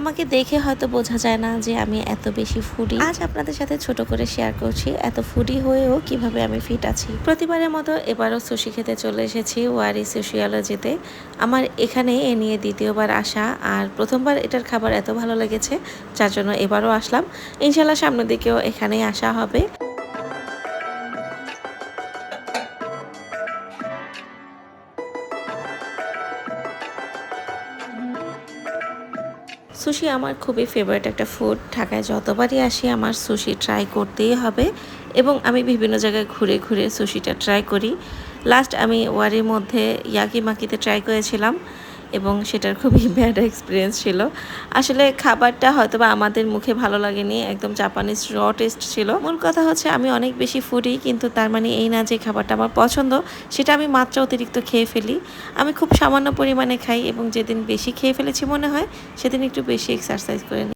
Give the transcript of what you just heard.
আমাকে দেখে হয়তো বোঝা যায় না যে আমি এত বেশি ফুডি। আজ আপনাদের সাথে ছোট করে শেয়ার করছি এত ফুডি হয়েও কিভাবে আমি ফিট আছি। প্রতিবারের মতো এবারও সুশি খেতে চলে এসেছি ওয়ারি সুশিওলজিতে। আমার এখানে এ নিয়ে দ্বিতীয়বার আসা, আর প্রথমবার এটার খাবার এত ভালো লেগেছে যার জন্য এবারও আসলাম। ইনশাল্লাহ সামনের দিকেও এখানেই আসা হবে। সুশি আমার খুবই ফেভারিট একটা ফুড। ঢাকায় যতবারই আসি আমার সুশি ট্রাই করতেই হবে এবং আমি বিভিন্ন জায়গায় ঘুরে ঘুরে সুশিটা ট্রাই করি। লাস্ট আমি ওয়ারির মধ্যে ইয়াকিমাকিতে ট্রাই করেছিলাম এবং সেটার খুবই ব্যাড এক্সপিরিয়েন্স ছিল। আসলে খাবারটা হয়তোবা আমাদের মুখে ভালো লাগেনি, একদম জাপানিজ র টেস্ট ছিল। মূল কথা হচ্ছে আমি অনেক বেশি ফুডি, কিন্তু তার মানে এই না যে খাবারটা আমার পছন্দ সেটা আমি মাত্রা অতিরিক্ত খেয়ে ফেলি। আমি খুব সামান্য পরিমাণে খাই এবং যেদিন বেশি খেয়ে ফেলেছি মনে হয় সেদিন একটু বেশি এক্সারসাইজ করে নিই।